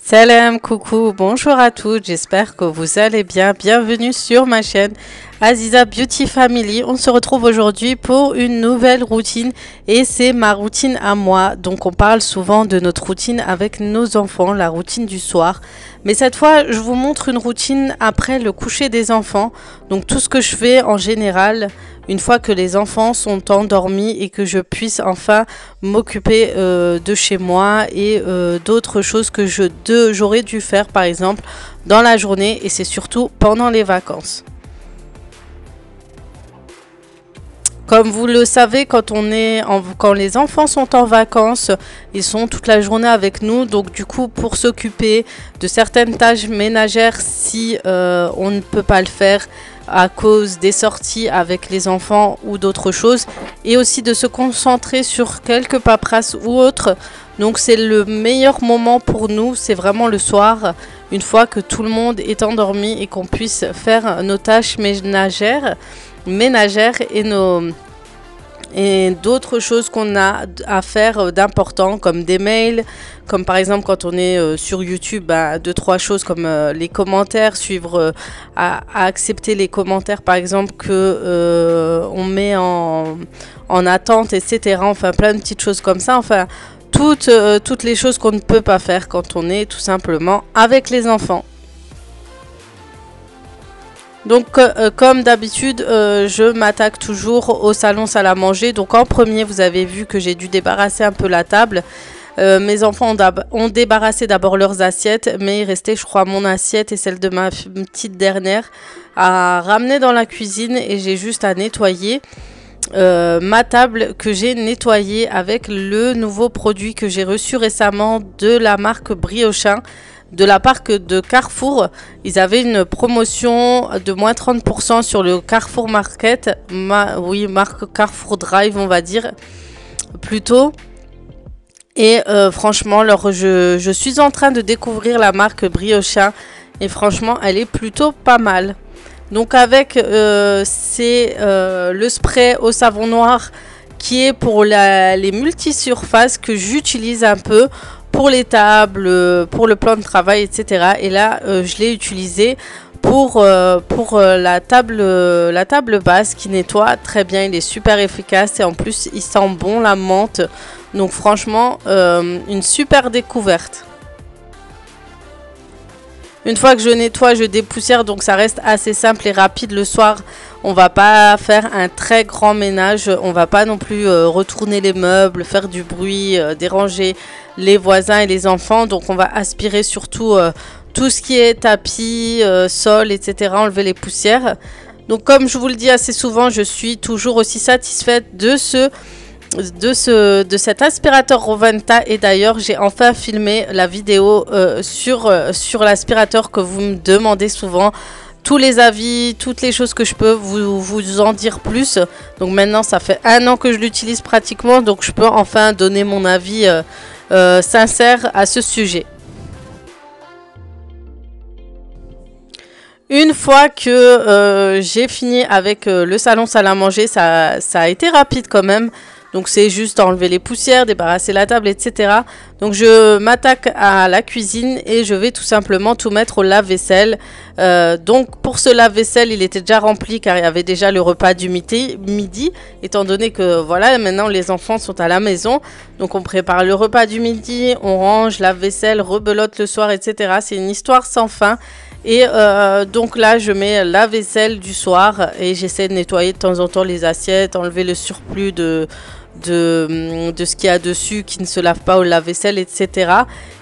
Salam, coucou, bonjour à toutes, j'espère que vous allez bien. Bienvenue sur ma chaîne Aziza Beauty Family. On se retrouve aujourd'hui pour une nouvelle routine et c'est ma routine à moi. Donc on parle souvent de notre routine avec nos enfants, la routine du soir. Mais cette fois, je vous montre une routine après le coucher des enfants. Donc tout ce que je fais en général une fois que les enfants sont endormis et que je puisse enfin m'occuper de chez moi et d'autres choses que j'aurais dû faire par exemple dans la journée, et c'est surtout pendant les vacances. Comme vous le savez, quand les enfants sont en vacances, ils sont toute la journée avec nous. Donc du coup, pour s'occuper de certaines tâches ménagères, si on ne peut pas le faire à cause des sorties avec les enfants ou d'autres choses, et aussi de se concentrer sur quelques paperasses ou autres. Donc c'est le meilleur moment pour nous, c'est vraiment le soir, une fois que tout le monde est endormi et qu'on puisse faire nos tâches ménagères et d'autres choses qu'on a à faire d'important, comme des mails, comme par exemple quand on est sur YouTube, deux trois choses comme les commentaires, suivre à accepter les commentaires par exemple que on met en attente, etc. Enfin plein de petites choses comme ça, enfin toutes les choses qu'on ne peut pas faire quand on est tout simplement avec les enfants. Donc comme d'habitude, je m'attaque toujours au salon salle à manger. Donc en premier, vous avez vu que j'ai dû débarrasser un peu la table. Mes enfants ont débarrassé d'abord leurs assiettes, mais il restait, je crois, mon assiette et celle de ma petite dernière à ramener dans la cuisine, et j'ai juste à nettoyer ma table que j'ai nettoyée avec le nouveau produit que j'ai reçu récemment de la marque Briochin. De la part de Carrefour, ils avaient une promotion de moins 30% sur le Carrefour Market, marque Carrefour Drive on va dire, plutôt. Et franchement, je suis en train de découvrir la marque Briochin et franchement, elle est plutôt pas mal. Donc avec c'est le spray au savon noir qui est pour les multisurfaces que j'utilise un peu pour les tables, pour le plan de travail, etc. Et là, je l'ai utilisé pour la table basse qui nettoie très bien. Il est super efficace et en plus, il sent bon la menthe. Donc franchement, une super découverte. Une fois que je nettoie, je dépoussière, donc ça reste assez simple et rapide le soir. On va pas faire un très grand ménage, on va pas non plus retourner les meubles, faire du bruit, déranger les voisins et les enfants. Donc on va aspirer surtout tout ce qui est tapis, sol, etc. Enlever les poussières. Donc comme je vous le dis assez souvent, je suis toujours aussi satisfaite de cet aspirateur Roventa, et d'ailleurs j'ai enfin filmé la vidéo sur l'aspirateur que vous me demandez souvent, tous les avis, toutes les choses que je peux vous en dire plus. Donc maintenant ça fait 1 an que je l'utilise pratiquement, donc je peux enfin donner mon avis sincère à ce sujet. Une fois que j'ai fini avec le salon salle à manger, ça a été rapide quand même. Donc c'est juste enlever les poussières, débarrasser la table, etc. Donc je m'attaque à la cuisine et je vais tout simplement tout mettre au lave-vaisselle. Donc pour ce lave-vaisselle, il était déjà rempli car il y avait déjà le repas du midi. Étant donné que voilà, maintenant les enfants sont à la maison. Donc on prépare le repas du midi, on range, lave-vaisselle, rebelote le soir, etc. C'est une histoire sans fin. Et donc là, je mets la vaisselle du soir et j'essaie de nettoyer de temps en temps les assiettes, enlever le surplus de ce qu'il y a dessus qui ne se lave pas au lave-vaisselle, etc.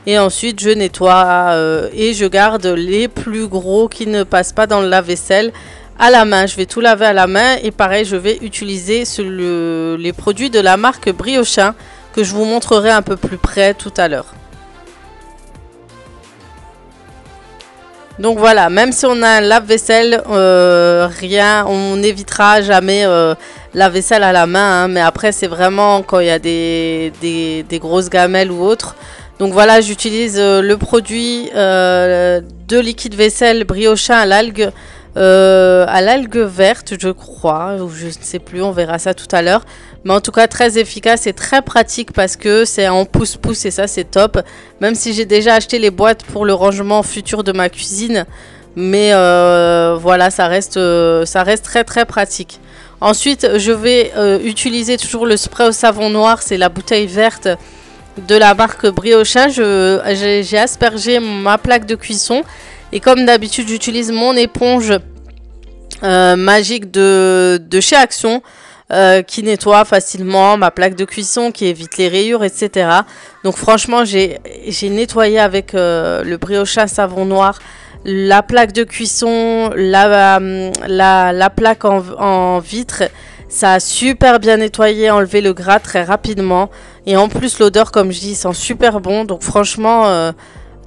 Et ensuite, je nettoie et je garde les plus gros qui ne passent pas dans le lave-vaisselle à la main. Je vais tout laver à la main et pareil, je vais utiliser les produits de la marque Briochin que je vous montrerai un peu plus près tout à l'heure. Donc voilà, même si on a un lave-vaisselle, on n'évitera jamais la vaisselle à la main, hein, mais après c'est vraiment quand il y a des grosses gamelles ou autres. Donc voilà, j'utilise le produit de liquide vaisselle Briochin à l'algue verte, je crois, ou je ne sais plus, on verra ça tout à l'heure. Mais en tout cas, très efficace et très pratique parce que c'est en pouce-pouce et ça, c'est top. Même si j'ai déjà acheté les boîtes pour le rangement futur de ma cuisine. Mais voilà, ça reste très très pratique. Ensuite, je vais utiliser toujours le spray au savon noir. C'est la bouteille verte de la marque Briochin. J'ai aspergé ma plaque de cuisson. Et comme d'habitude, j'utilise mon éponge magique de chez Action. Qui nettoie facilement ma plaque de cuisson, qui évite les rayures, etc. Donc franchement, j'ai nettoyé avec le Briochin savon noir la plaque de cuisson, la plaque en vitre. Ça a super bien nettoyé, enlevé le gras très rapidement. Et en plus, l'odeur, comme je dis, sent super bon. Donc franchement,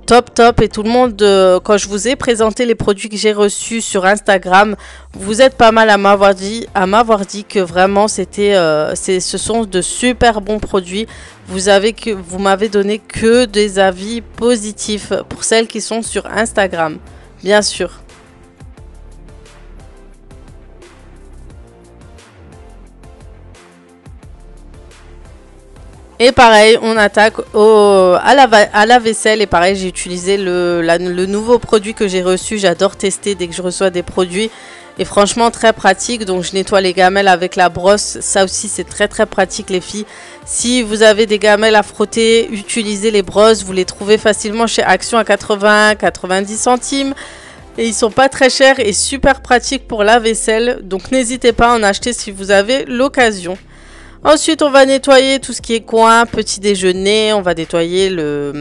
top. Et tout le monde, quand je vous ai présenté les produits que j'ai reçus sur Instagram, vous êtes pas mal à m'avoir dit que vraiment ce sont de super bons produits. Vous m'avez donné que des avis positifs pour celles qui sont sur Instagram, bien sûr. Et pareil, on attaque à la vaisselle. Et pareil, j'ai utilisé le nouveau produit que j'ai reçu. J'adore tester dès que je reçois des produits. Et franchement, très pratique. Donc, je nettoie les gamelles avec la brosse. Ça aussi, c'est très, très pratique, les filles. Si vous avez des gamelles à frotter, utilisez les brosses. Vous les trouvez facilement chez Action à 80-90 centimes. Et ils sont pas très chers et super pratiques pour la vaisselle. Donc, n'hésitez pas à en acheter si vous avez l'occasion. Ensuite, on va nettoyer tout ce qui est coin, petit déjeuner. On va nettoyer on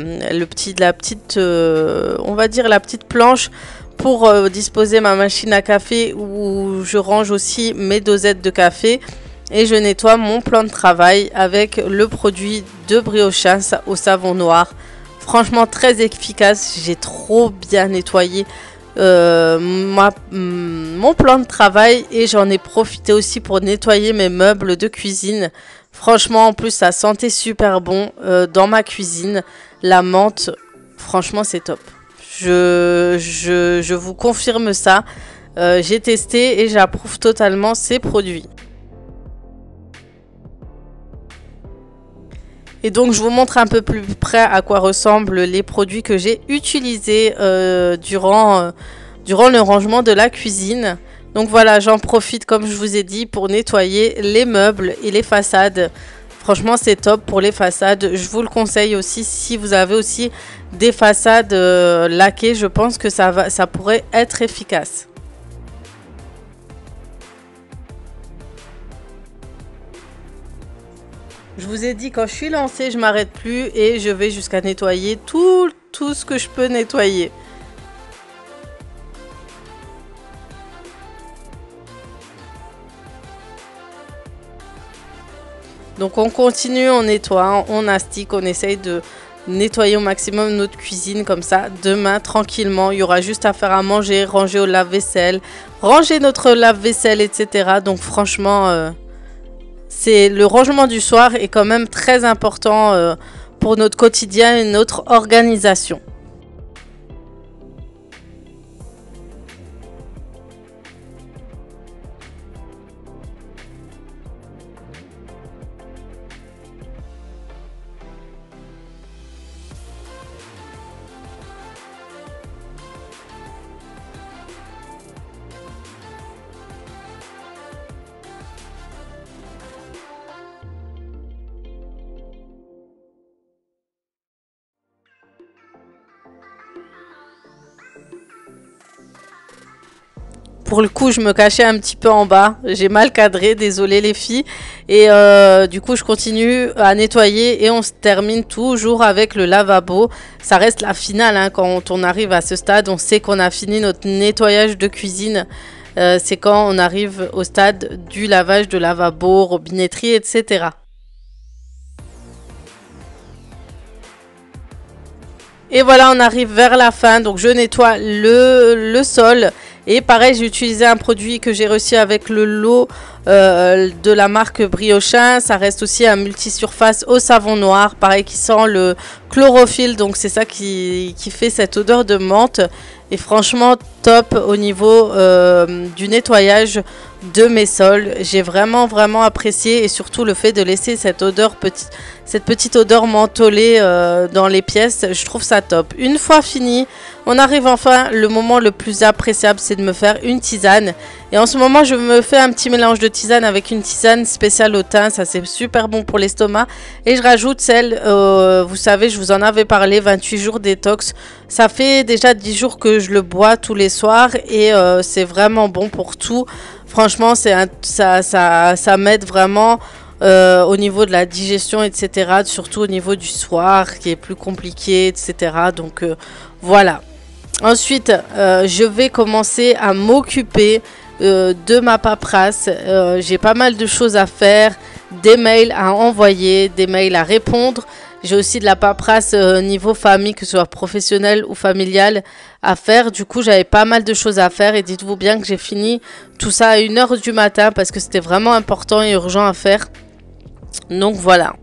va dire la petite planche pour disposer ma machine à café où je range aussi mes dosettes de café. Et je nettoie mon plan de travail avec le produit de Briochin au savon noir. Franchement, très efficace. J'ai trop bien nettoyé mon plan de travail et j'en ai profité aussi pour nettoyer mes meubles de cuisine. Franchement, en plus, ça sentait super bon dans ma cuisine. La menthe, franchement, c'est top. Je vous confirme ça. J'ai testé et j'approuve totalement ces produits. Et donc, je vous montre un peu plus près à quoi ressemblent les produits que j'ai utilisés durant le rangement de la cuisine. Donc voilà, j'en profite, comme je vous ai dit, pour nettoyer les meubles et les façades. Franchement, c'est top pour les façades. Je vous le conseille aussi si vous avez aussi des façades laquées. Je pense que ça pourrait être efficace. Je vous ai dit, quand je suis lancée, je m'arrête plus et je vais jusqu'à nettoyer tout ce que je peux nettoyer. Donc on continue, on nettoie, on astique, on essaye de nettoyer au maximum notre cuisine comme ça. Demain, tranquillement, il y aura juste à faire à manger, ranger au lave-vaisselle, ranger notre lave-vaisselle, etc. Donc franchement... le rangement du soir est quand même très important pour notre quotidien et notre organisation. Pour le coup, je me cachais un petit peu en bas. J'ai mal cadré, désolé les filles. Et du coup, je continue à nettoyer et on se termine toujours avec le lavabo. Ça reste la finale, hein. Quand on arrive à ce stade, on sait qu'on a fini notre nettoyage de cuisine. C'est quand on arrive au stade du lavage de lavabo, robinetterie, etc. Et voilà, on arrive vers la fin. Donc, je nettoie le sol. Et pareil, j'ai utilisé un produit que j'ai reçu avec le lot de la marque Briochin. Ça reste aussi un multisurface au savon noir. Pareil, qui sent le chlorophylle. Donc, c'est ça qui fait cette odeur de menthe. Et franchement, top au niveau du nettoyage de mes sols. J'ai vraiment apprécié, et surtout le fait de laisser cette odeur cette petite odeur mentholée dans les pièces, je trouve ça top. Une fois fini, on arrive enfin, le moment le plus appréciable, c'est de me faire une tisane. Et en ce moment, je me fais un petit mélange de tisane avec une tisane spéciale au thym, ça c'est super bon pour l'estomac. Et je rajoute celle, vous savez, je vous en avais parlé, 28 jours détox. Ça fait déjà 10 jours que je le bois tous les soirs, et c'est vraiment bon pour tout. Franchement, ça m'aide vraiment au niveau de la digestion, etc. Surtout au niveau du soir, qui est plus compliqué, etc. Donc voilà. Ensuite, je vais commencer à m'occuper de ma paperasse. J'ai pas mal de choses à faire, des mails à envoyer, des mails à répondre. J'ai aussi de la paperasse niveau famille, que ce soit professionnelle ou familiale, à faire. Du coup, j'avais pas mal de choses à faire, et dites-vous bien que j'ai fini tout ça à 1 h du matin parce que c'était vraiment important et urgent à faire. Donc voilà.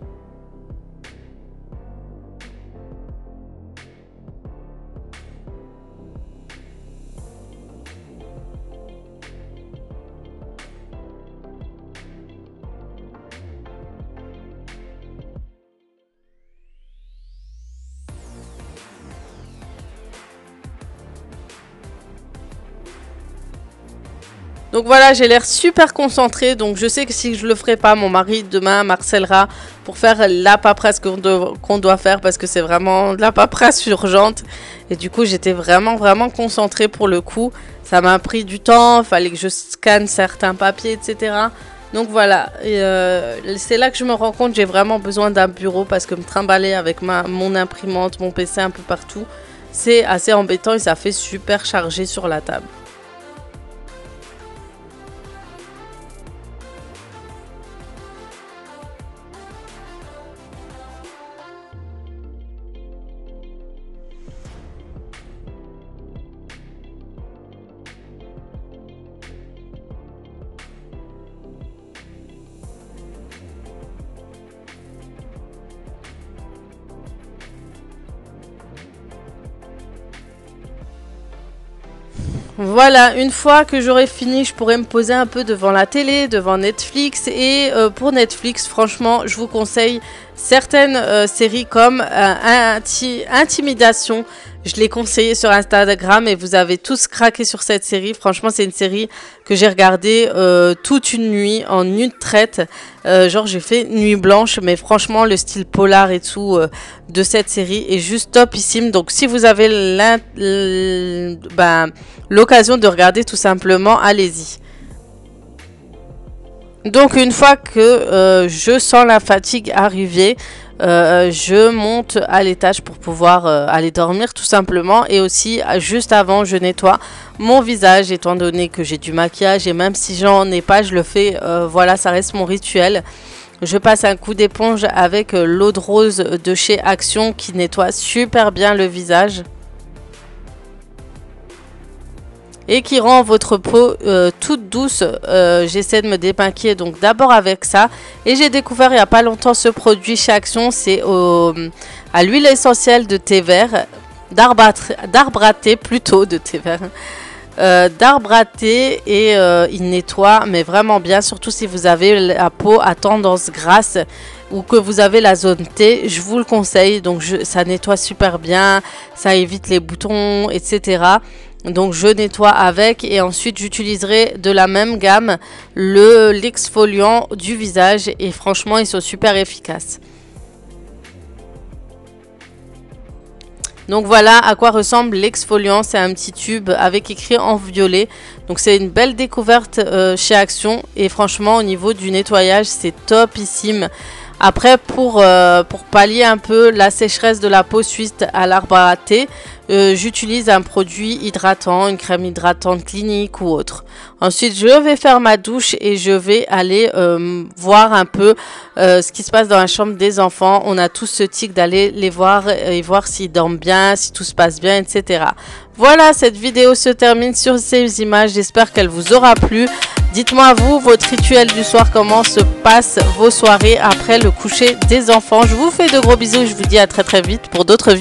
Donc voilà, j'ai l'air super concentrée, donc je sais que si je le ferai pas, mon mari demain m'harcèlera pour faire la paperasse qu'on doit faire, parce que c'est vraiment de la paperasse urgente. Et du coup, j'étais vraiment concentrée pour le coup. Ça m'a pris du temps, il fallait que je scanne certains papiers, etc. Donc voilà, c'est là que je me rends compte que j'ai vraiment besoin d'un bureau, parce que me trimballer avec mon imprimante, mon PC un peu partout, c'est assez embêtant et ça fait super chargé sur la table. Voilà, une fois que j'aurai fini, je pourrai me poser un peu devant la télé, devant Netflix. Et pour Netflix, franchement, je vous conseille certaines séries comme Intimidation. Je l'ai conseillé sur Instagram et vous avez tous craqué sur cette série. Franchement, c'est une série que j'ai regardée toute une nuit, en une traite. Genre, j'ai fait nuit blanche, mais franchement, le style polar et tout de cette série est juste topissime. Donc, si vous avez l'occasion de regarder, tout simplement, allez-y. Donc, une fois que je sens la fatigue arriver, je monte à l'étage pour pouvoir aller dormir tout simplement. Et aussi, juste avant, je nettoie mon visage, étant donné que j'ai du maquillage. Et même si j'en ai pas, je le fais. Voilà, ça reste mon rituel. Je passe un coup d'éponge avec l'eau de rose de chez Action qui nettoie super bien le visage. Et qui rend votre peau toute douce. J'essaie de me démaquiller donc d'abord avec ça. Et j'ai découvert il n'y a pas longtemps ce produit chez Action. C'est à l'huile essentielle de thé vert. D'arbre à thé plutôt, de thé vert. D'arbre à thé, et il nettoie mais vraiment bien. Surtout si vous avez la peau à tendance grasse ou que vous avez la zone T, je vous le conseille. Donc ça nettoie super bien. Ça évite les boutons, etc. Donc je nettoie avec, et ensuite j'utiliserai de la même gamme l'exfoliant du visage, et franchement ils sont super efficaces. Donc voilà à quoi ressemble l'exfoliant, c'est un petit tube avec écrit en violet. Donc c'est une belle découverte chez Action, et franchement au niveau du nettoyage c'est topissime. Après pour pallier un peu la sécheresse de la peau suite à l'arbre à thé, j'utilise un produit hydratant, une crème hydratante clinique ou autre. Ensuite, je vais faire ma douche et je vais aller voir un peu ce qui se passe dans la chambre des enfants. On a tous ce tic d'aller les voir et voir s'ils dorment bien, si tout se passe bien, etc. Voilà, cette vidéo se termine sur ces images. J'espère qu'elle vous aura plu. Dites-moi vous, votre rituel du soir, comment se passent vos soirées après le coucher des enfants. Je vous fais de gros bisous et je vous dis à très vite pour d'autres vidéos.